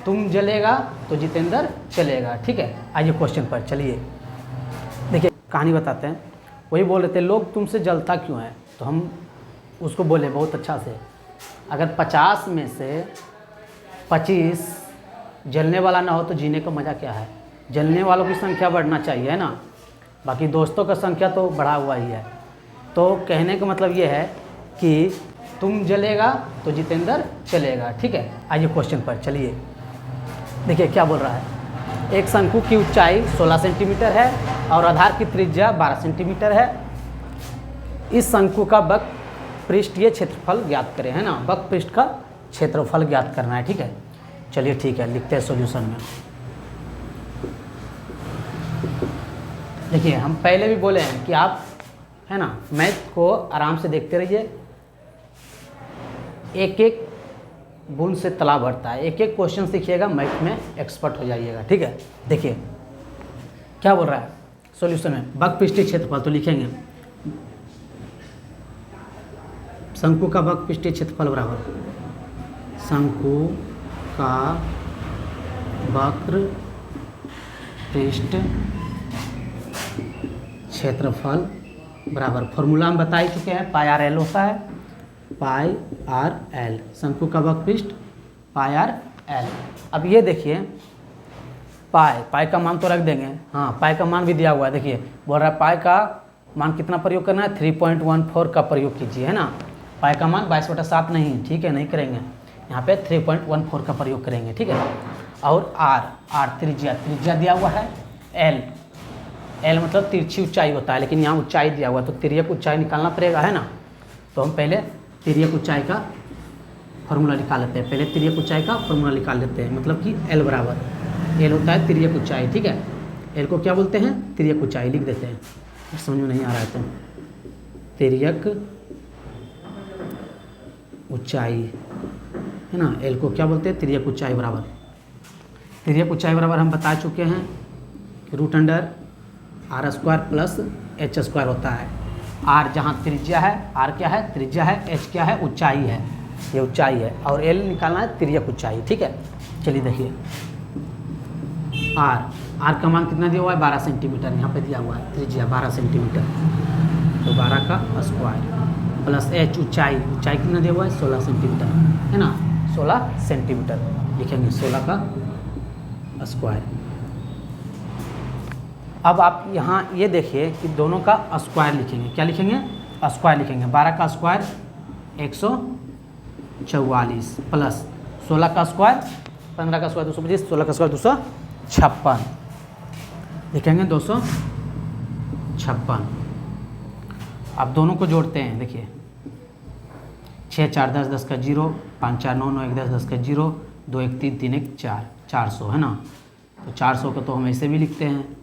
तुम जलेगा तो जितेंद्र चलेगा। ठीक है, आइए क्वेश्चन पर चलिए। देखिए कहानी बताते हैं। वही बोल रहे थे लोग तुमसे जलता क्यों है, तो हम उसको बोले बहुत अच्छा से, अगर 50 में से 25 जलने वाला ना हो तो जीने का मज़ा क्या है। जलने वालों की संख्या बढ़ना चाहिए, है ना, बाकी दोस्तों का संख्या तो बढ़ा हुआ ही है। तो कहने का मतलब ये है कि तुम जलेगा तो जितेंद्र चलेगा। ठीक है, आइए क्वेश्चन पर चलिए। देखिए क्या बोल रहा है, एक शंकु की ऊंचाई 16 सेंटीमीटर है और आधार की त्रिज्या 12 सेंटीमीटर है। इस शंकु का वक्र पृष्ठीय क्षेत्रफल ज्ञात करें, है ना, वक्र पृष्ठ का क्षेत्रफल ज्ञात करना है। ठीक है, चलिए ठीक है, लिखते हैं सॉल्यूशन में। देखिए हम पहले भी बोले हैं कि आप, है ना, मैथ को आराम से देखते रहिए, एक एक बूंद से तालाब भरता है। एक एक क्वेश्चन सीखिएगा, मैथ में एक्सपर्ट हो जाइएगा। ठीक है, देखिए क्या बोल रहा है सॉल्यूशन में, वक्र पृष्ठीय क्षेत्रफल तो लिखेंगे शंकु का वक्र पृष्ठीय क्षेत्रफल बराबर शंकु का वक्र पृष्ठ क्षेत्रफल बराबर, फॉर्मूला हम बता ही चुके हैं, पाई आर एल होता है, पाई आर एल, शंकु का वक्र पृष्ठ पाई आर एल। अब ये देखिए पाई का मान तो रख देंगे, हाँ पाई का मान भी दिया हुआ है। देखिए बोल रहा है पाई का मान कितना प्रयोग करना है, 3.14 का प्रयोग कीजिए, है ना। पाई का मान 22/7 नहीं, ठीक है, नहीं करेंगे, यहाँ पे 3.14 का प्रयोग करेंगे। ठीक है, और आर त्रिज्या दिया हुआ है, एल मतलब तिरछी ऊंचाई होता है, लेकिन यहाँ ऊंचाई दिया हुआ है तो तिर्यक ऊंचाई निकालना पड़ेगा, है ना। तो हम पहले तिर्यक ऊंचाई का फॉर्मूला निकाल लेते हैं, पहले तिर्यक ऊंचाई का फॉर्मूला निकाल लेते हैं, मतलब कि एल बराबर, एल होता है तिर्यक ऊंचाई। ठीक है, एल को क्या बोलते हैं, तिर्यक ऊंचाई, लिख देते हैं, समझ में नहीं आ रहा है तो तिर्यक ऊंचाई, है ना, एल को क्या बोलते हैं, तिर्यक ऊंचाई बराबर, तिर्यक ऊंचाई बराबर हम बता चुके हैं कि √r² प्लस h² होता है। आर जहाँ त्रिज्या है, आर क्या है, त्रिज्या है, एच क्या है, ऊंचाई है, ये ऊंचाई है, और एल निकालना है तिर्यक ऊंचाई। ठीक है, चलिए देखिए आर का मान कितना दिया हुआ है, 12 सेंटीमीटर, यहाँ पे दिया हुआ है त्रिज्या 12 सेंटीमीटर, तो 12 का स्क्वायर प्लस एच ऊंचाई कितना दिया हुआ है, 16 सेंटीमीटर, है ना, 16 सेंटीमीटर लिखेंगे, 16 का स्क्वायर। अब आप यहाँ ये देखिए कि दोनों का स्क्वायर लिखेंगे, क्या लिखेंगे, स्क्वायर लिखेंगे, 12 का स्क्वायर 144 प्लस 16 का स्क्वायर, 15 का स्क्वायर 225, 16 का स्क्वायर 256 लिखेंगे, 256। अब दोनों को जोड़ते हैं, देखिए 6 4 10 10 का 0, 5 4 9 9 1 10 10 का 0, 2 1 3 3 1 4, 400, है ना। तो 400 को तो हम ऐसे भी लिखते हैं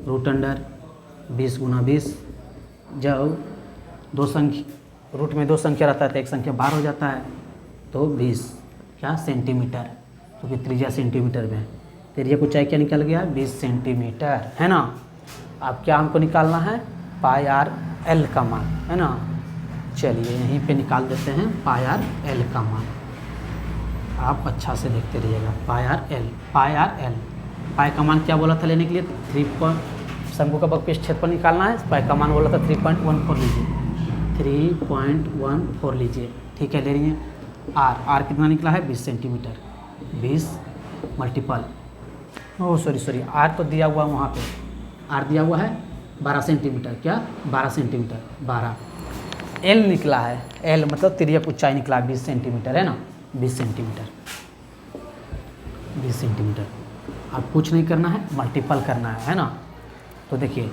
√20 × 20, जब दो संख्या रूट में दो संख्या रहता है तो एक संख्या बाहर हो जाता है, तो 20 क्या सेंटीमीटर, क्योंकि त्रिज्या सेंटीमीटर में, त्रिज्या को ऊंचाई क्या निकल गया, 20 सेंटीमीटर, है ना। अब क्या हमको निकालना है, पाई आर एल का मान, है ना। चलिए यहीं पे निकाल देते हैं पाई आर एल का मान, आप अच्छा से देखते रहिएगा, पाई आर एल, पाई का मान क्या बोला था लेने के लिए, शंकु का वक्र पृष्ठ क्षेत्रफल निकालना है, पाई का मान बोला था 3.14 लीजिए, 3.14 लीजिए। ठीक है, ले रही हैं आर कितना निकला है, 20 centimetre, 20 multiple, oh sorry R तो दिया हुआ वहाँ पे, आर दिया हुआ है 12 सेंटीमीटर, क्या 12 सेंटीमीटर, 12, एल निकला है, एल मतलब तिर्यक ऊंचाई निकला 20 सेंटीमीटर, है ना, 20 सेंटीमीटर। अब कुछ नहीं करना है, मल्टीपल करना है ना। तो देखिए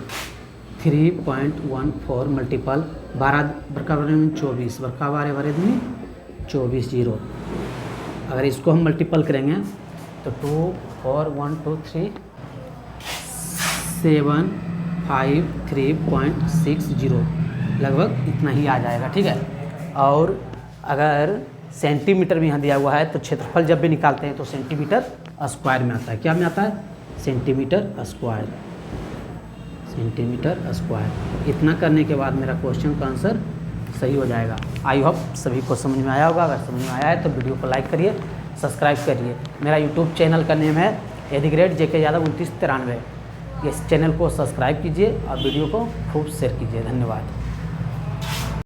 3.14 मल्टीपल 12 बरका बारे में 24, बरका बारे बारे में 24 0, अगर इसको हम मल्टीपल करेंगे तो 2 4 1 2 3 7 5 3.60 लगभग इतना ही आ जाएगा। ठीक है, और अगर सेंटीमीटर भी यहाँ दिया हुआ है तो क्षेत्रफल जब भी निकालते हैं तो सेंटीमीटर स्क्वायर में आता है, क्या में आता है, सेंटीमीटर स्क्वायर। इतना करने के बाद मेरा क्वेश्चन का आंसर सही हो जाएगा। आई होप सभी को समझ में आया होगा, अगर समझ में आया है तो वीडियो को लाइक करिए, सब्सक्राइब करिए। मेरा यूट्यूब चैनल का नेम है @JK यादव 2993। इस चैनल को सब्सक्राइब कीजिए और वीडियो को खूब शेयर कीजिए। धन्यवाद।